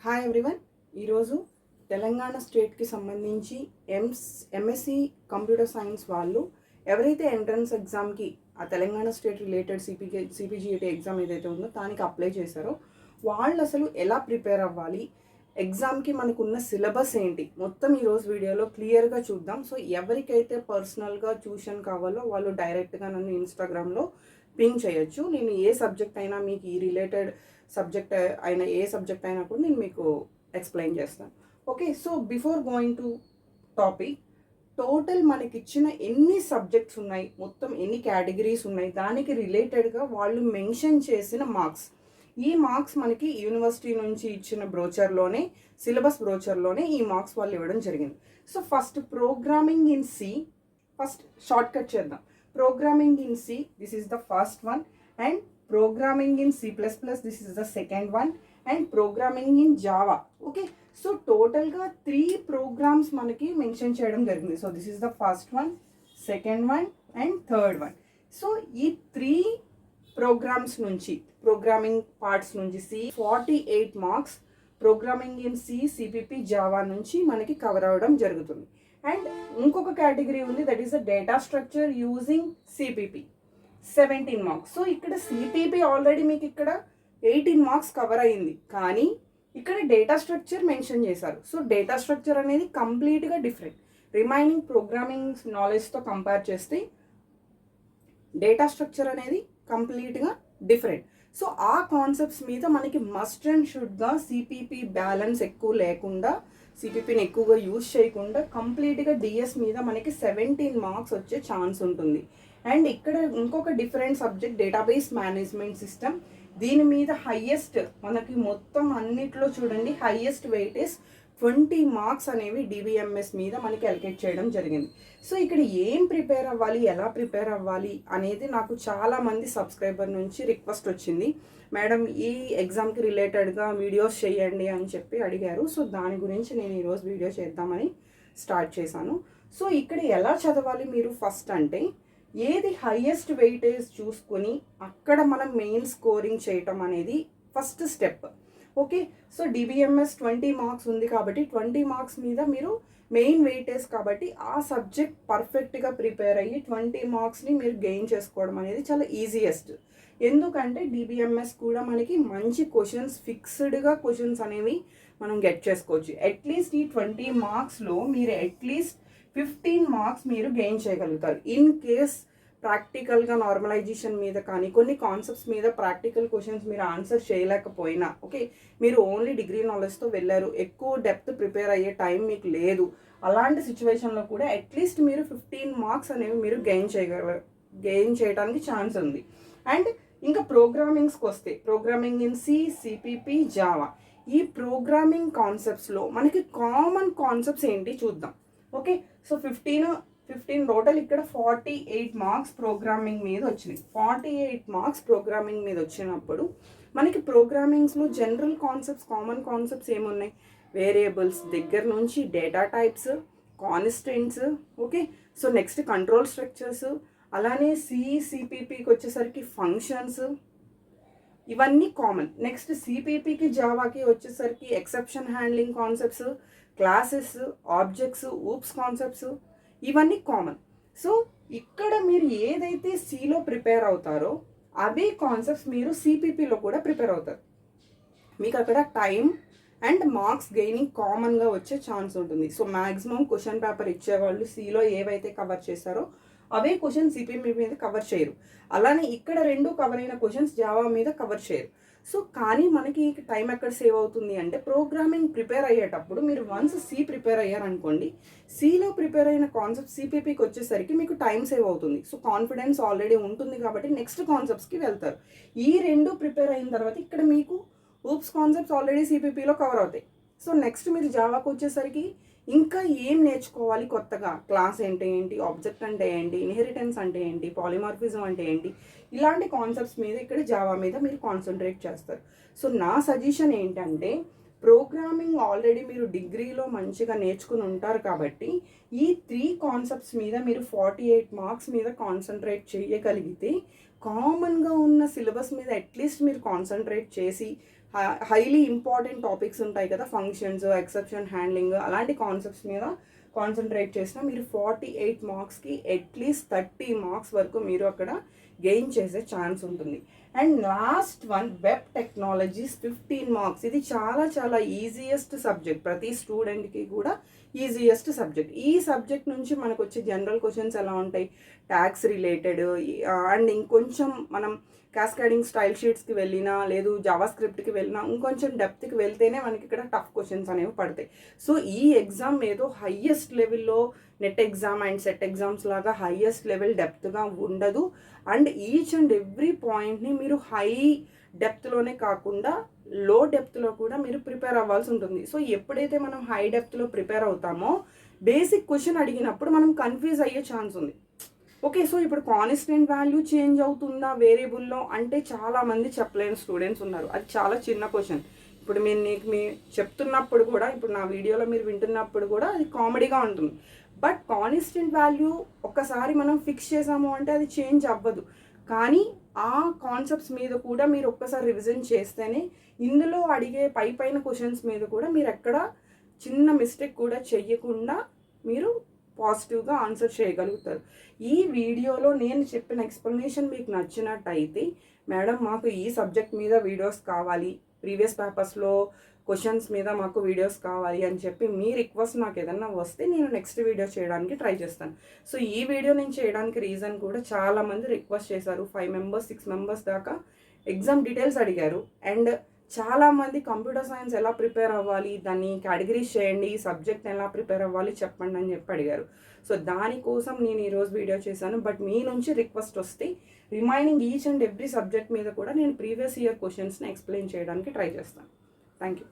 Hi everyone. ఈరోజు తెలంగాణ స్టేట్కి సంబంధించి ఎంఎస్సి కంప్యూటర్ సైన్స్ వాళ్ళు ఎవరైతే ఎంట్రన్స్ ఎగ్జామ్కి ఆ తెలంగాణ స్టేట్ రిలేటెడ్ సిపిజిఏటి ఎగ్జామ్ ఏదైతే ఉందో దానికి అప్లై చేశారో వాళ్ళు అసలు ఎలా ప్రిపేర్ అవ్వాలి, ఎగ్జామ్కి మనకున్న సిలబస్ ఏంటి మొత్తం ఈరోజు వీడియోలో క్లియర్గా చూద్దాం. సో ఎవరికైతే పర్సనల్గా ట్యూషన్ కావాలో వాళ్ళు డైరెక్ట్గా నన్ను ఇన్స్టాగ్రామ్లో పింగ్ చేయొచ్చు. నేను ఏ సబ్జెక్ట్ అయినా మీకు ఈ రిలేటెడ్ సబ్జెక్ట్ అయినా ఏ సబ్జెక్ట్ అయినా కూడా నేను మీకు ఎక్స్ప్లెయిన్ చేస్తాను. Okay, so before going to topic, total మనకి ఇచ్చిన ఎన్ని సబ్జెక్ట్స్ ఉన్నాయి, మొత్తం ఎన్ని కేటగిరీస్ ఉన్నాయి, దానికి రిలేటెడ్గా వాళ్ళు మెన్షన్ చేసిన మార్క్స్, ఈ మార్క్స్ మనకి యూనివర్సిటీ నుంచి ఇచ్చిన బ్రోచర్లోనే, సిలబస్ బ్రోచర్లోనే ఈ మార్క్స్ వాళ్ళు ఇవ్వడం జరిగింది. So first programming in C, first short cut చేద్దాం. Programming in C, this is the first one, and programming in C++, this is the second one, and programming in Java. Okay, so total ga 3 programs manaki mention cheyadam jarigindi. So this is the first one, second one, and third one. So ee 3 programs nunchi, programming parts nunchi C 48 marks programming in C, CPP, Java nunchi manaki cover avadam jarugutundi. And inkoka category undi, that is the data structure using CPP, 17 marks. So ఇక్కడ CPP already మీకు ఇక్కడ 18 marks cover అయ్యింది, కానీ ఇక్కడ data structure mention చేశారు. So data structure అనేది కంప్లీట్గా different. Remaining programming నాలెడ్జ్తో compare చేస్తే డేటా స్ట్రక్చర్ అనేది కంప్లీట్గా డిఫరెంట్. సో ఆ కాన్సెప్ట్స్ మీద మనకి మస్ట్ అండ్ షుడ్గా సిపిపి బ్యాలెన్స్ ఎక్కువ లేకుండా, సిపిపిని ఎక్కువగా యూజ్ చేయకుండా కంప్లీట్గా డిఎస్ మీద మనకి 17 మార్క్స్ వచ్చే ఛాన్స్ ఉంటుంది. అండ్ ఇక్కడ ఇంకొక different subject database management system, దీని మీద హైయెస్ట్ మనకి మొత్తం అన్నిట్లో చూడండి హైయెస్ట్ వెయిటేజ్ 20 మార్క్స్ అనేవి డిబిఎంఎస్ మీద మనకి అలొకేట్ చేయడం జరిగింది. సో ఇక్కడ ఏం ప్రిపేర్ అవ్వాలి, ఎలా ప్రిపేర్ అవ్వాలి అనేది నాకు చాలామంది సబ్స్క్రైబర్ నుంచి రిక్వెస్ట్ వచ్చింది. మేడం ఈ ఎగ్జామ్కి రిలేటెడ్గా వీడియోస్ చేయండి అని చెప్పి అడిగారు. సో దాని గురించి నేను ఈరోజు వీడియో చేద్దామని స్టార్ట్ చేశాను. సో ఇక్కడ ఎలా చదవాలి మీరు ఫస్ట్ అంటే, ఏది హైయెస్ట్ వెయిటేజ్ చూసుకొని అక్కడ మనం మెయిన్ స్కోరింగ్ చేయటం అనేది first step. Okay, so DBMS 20 marks ఉంది కాబట్టి 20 మార్క్స్ మీద మీరు మెయిన్ వెయిటేజ్ కాబట్టి ఆ సబ్జెక్ట్ పర్ఫెక్ట్గా ప్రిపేర్ అయ్యి 20 మార్క్స్ని మీరు గెయిన్ చేసుకోవడం అనేది చాలా ఈజియెస్ట్. ఎందుకంటే డిబిఎంఎస్ కూడా మనకి మంచి క్వశ్చన్స్, ఫిక్స్డ్గా క్వశ్చన్స్ అనేవి మనం గెట్ చేసుకోవచ్చు. అట్లీస్ట్ ఈ 20 మార్క్స్లో మీరు అట్లీస్ట్ 15 మార్క్స్ మీరు గెయిన్ చేయగలుగుతారు. ఇన్ కేస్ ప్రాక్టికల్గా నార్మలైజేషన్ మీద కానీ కొన్ని కాన్సెప్ట్స్ మీద ప్రాక్టికల్ క్వశ్చన్స్ మీరు ఆన్సర్ చేయలేకపోయినా, ఓకే మీరు ఓన్లీ డిగ్రీ నాలెడ్జ్తో వెళ్ళారు, ఎక్కువ డెప్త్ ప్రిపేర్ అయ్యే టైం మీకు లేదు, అలాంటి సిచ్యువేషన్లో కూడా అట్లీస్ట్ మీరు 15 మార్క్స్ అనేవి మీరు గెయిన్ చేయడానికి ఛాన్స్ ఉంది. అండ్ ఇంకా ప్రోగ్రామింగ్స్కి వస్తే, programming in C, CPP, Java, ఈ ప్రోగ్రామింగ్ కాన్సెప్ట్స్లో మనకి కామన్ కాన్సెప్ట్స్ ఏంటి చూద్దాం. ఓకే, సో 15 టోటల్ ఇక్కడ 48 మార్క్స్ ప్రోగ్రామింగ్ మీద వచ్చినాయి. 48 మార్క్స్ ప్రోగ్రామింగ్ మీద వచ్చినప్పుడు మనకి ప్రోగ్రామింగ్స్లో జనరల్ కాన్సెప్ట్స్, కామన్ కాన్సెప్ట్స్ ఏమున్నాయి, వేరియబుల్స్ దగ్గర నుంచి data types, constants, okay so next control structures, అలానే సిపిపికి వచ్చేసరికి ఫంక్షన్స్, ఇవన్నీ కామన్. నెక్స్ట్ సిపిపికి జావాకి వచ్చేసరికి exception handling concepts, classes, objects, oops concepts, ఇవన్నీ కామన్. సో ఇక్కడ మీరు ఏదైతే సిలో ప్రిపేర్ అవుతారో అదే కాన్సెప్ట్స్ మీరు సిపిపిలో కూడా ప్రిపేర్ అవుతారు. మీకు అక్కడ టైం అండ్ మార్క్స్ గెయినింగ్ కామన్గా వచ్చే ఛాన్స్ ఉంటుంది. సో మ్యాక్సిమం క్వశ్చన్ పేపర్ ఇచ్చేవాళ్ళు సిలో ఏవైతే కవర్ చేశారో అవే క్వశ్చన్స్ సిపిపి మీద కవర్ చేయరు. అలానే ఇక్కడ 2 కవర్ అయిన క్వశ్చన్స్ జావా మీద కవర్ చేయరు. సో కానీ మనకి టైం ఎక్కడ సేవ్ అవుతుంది అంటే, ప్రోగ్రామింగ్ ప్రిపేర్ అయ్యేటప్పుడు మీరు వన్స్ సి ప్రిపేర్ అయ్యారనుకోండి, సిలో ప్రిపేర్ అయిన కాన్సెప్ట్ సిపిపికి వచ్చేసరికి మీకు టైం సేవ్ అవుతుంది. సో కాన్ఫిడెన్స్ ఆల్రెడీ ఉంటుంది కాబట్టి నెక్స్ట్ కాన్సెప్ట్స్కి వెళ్తారు. ఈ 2 ప్రిపేర్ అయిన తర్వాత ఇక్కడ మీకు ఊప్స్ కాన్సెప్ట్స్ ఆల్రెడీ సిపిపిలో కవర్ అవుతాయి. సో నెక్స్ట్ మీరు జావాకి వచ్చేసరికి ఇంకా ఏం నేర్చుకోవాలి కొత్తగా, క్లాస్ అంటే ఏంటి, ఆబ్జెక్ట్ అంటే ఏంటి, ఇన్హెరిటెన్స్ అంటే ఏంటి, పాలిమార్ఫిజం అంటే ఏంటి, ఇలాంటి కాన్సెప్ట్స్ మీద ఇక్కడ జావా మీద మీరు కాన్సన్ట్రేట్ చేస్తారు. సో నా సజెషన్ ఏంటంటే, ప్రోగ్రామింగ్ ఆల్రెడీ మీరు డిగ్రీలో మంచిగా నేర్చుకుని ఉంటారు కాబట్టి ఈ 3 కాన్సెప్ట్స్ మీద మీరు 48 మార్క్స్ మీద కాన్సన్ట్రేట్ చేయగలిగితే, కామన్గా ఉన్న సిలబస్ మీద అట్లీస్ట్ మీరు కాన్సన్ట్రేట్ చేసి హైలీ ఇంపార్టెంట్ టాపిక్స్ ఉంటాయి కదా, ఫంక్షన్స్, ఎక్సెప్షన్ హ్యాండ్లింగ్, అలాంటి కాన్సెప్ట్స్ మీద కాన్సన్ట్రేట్ చేసినా మీరు 48 మార్క్స్కి అట్లీస్ట్ 30 మార్క్స్ వరకు మీరు అక్కడ గెయిన్ చేసే ఛాన్స్ ఉంటుంది. And last one web technologies 15 marks. ఇది చాలా చాలా ఈజియెస్ట్ సబ్జెక్ట్, ప్రతి స్టూడెంట్కి కూడా ఈజియెస్ట్ సబ్జెక్ట్. ఈ సబ్జెక్ట్ నుంచి మనకు వచ్చే జనరల్ క్వశ్చన్స్ ఎలా ఉంటాయి, ట్యాక్స్ రిలేటెడ్ అండ్ ఇంకొంచెం మనం క్యాస్కేడింగ్ స్టైల్ షీట్స్కి వెళ్ళినా లేదు జావా స్క్రిప్ట్కి వెళ్ళినా ఇంకొంచెం డెప్త్కి వెళ్తేనే మనకి ఇక్కడ టఫ్ క్వశ్చన్స్ అనేవి పడతాయి. సో ఈ ఎగ్జామ్ ఏదో హయ్యెస్ట్ లెవెల్లో net exam and set exams లాగా హయ్యెస్ట్ లెవెల్ డెప్త్గా ఉండదు. అండ్ ఈచ్ అండ్ ఎవ్రీ పాయింట్ని మీరు హై డెప్త్లోనే కాకుండా లో డెప్త్లో కూడా మీరు ప్రిపేర్ అవ్వాల్సి ఉంటుంది. సో ఎప్పుడైతే మనం హై డెప్త్లో ప్రిపేర్ అవుతామో బేసిక్ క్వశ్చన్ అడిగినప్పుడు మనం కన్ఫ్యూజ్ అయ్యే ఛాన్స్ ఉంది. ఓకే, సో ఇప్పుడు కాన్స్టెంట్ వాల్యూ చేంజ్ అవుతుందా వేరియబుల్లో అంటే చాలామంది చెప్పలేని స్టూడెంట్స్ ఉన్నారు. అది చాలా చిన్న క్వశ్చన్. ఇప్పుడు మీ చెప్తున్నప్పుడు కూడా, ఇప్పుడు నా వీడియోలో మీరు వింటున్నప్పుడు కూడా అది కామెడీగా ఉంటుంది. బట్ కాన్స్టెంట్ వాల్యూ ఒక్కసారి మనం ఫిక్స్ చేసాము అంటే అది చేంజ్ అవ్వదు. కానీ ఆ కాన్సెప్ట్స్ మీద కూడా మీరు ఒక్కసారి రివిజన్ చేస్తేనే ఇందులో అడిగే పైన క్వశ్చన్స్ మీద కూడా మీరు ఎక్కడ చిన్న మిస్టేక్ కూడా చెయ్యకుండా మీరు పాజిటివ్గా ఆన్సర్ చేయగలుగుతారు. ఈ వీడియోలో నేను చెప్పిన ఎక్స్ప్లెనేషన్ మీకు నచ్చినట్టయితే, మేడం మాకు ఈ సబ్జెక్ట్ మీద వీడియోస్ కావాలి, ప్రీవియస్ పేపర్స్లో క్వశ్చన్స్ మీద మాకు వీడియోస్ కావాలి అని చెప్పి మీ రిక్వెస్ట్ నాకు ఏదన్నా వస్తే నేను నెక్స్ట్ వీడియో చేయడానికి ట్రై చేస్తాను. సో ఈ వీడియో నేను చేయడానికి రీజన్ కూడా చాలామంది రిక్వెస్ట్ చేశారు. 5 మెంబర్స్ 6 మెంబర్స్ దాకా ఎగ్జామ్ డీటెయిల్స్ అడిగారు. అండ్ చాలామంది కంప్యూటర్ సైన్స్ ఎలా ప్రిపేర్ అవ్వాలి, దాన్ని కేటగిరీస్ చేయండి, ఈ సబ్జెక్ట్ ఎలా ప్రిపేర్ అవ్వాలి చెప్పండి అని చెప్పి అడిగారు. సో దానికోసం నేను ఈరోజు వీడియో చేశాను. బట్ మీ నుంచి రిక్వెస్ట్ వస్తే remaining each and every subject మీద కూడా నేను ప్రీవియస్ ఇయర్ క్వశ్చన్స్ని ఎక్స్ప్లెయిన్ చేయడానికి ట్రై చేస్తాను. Thank you.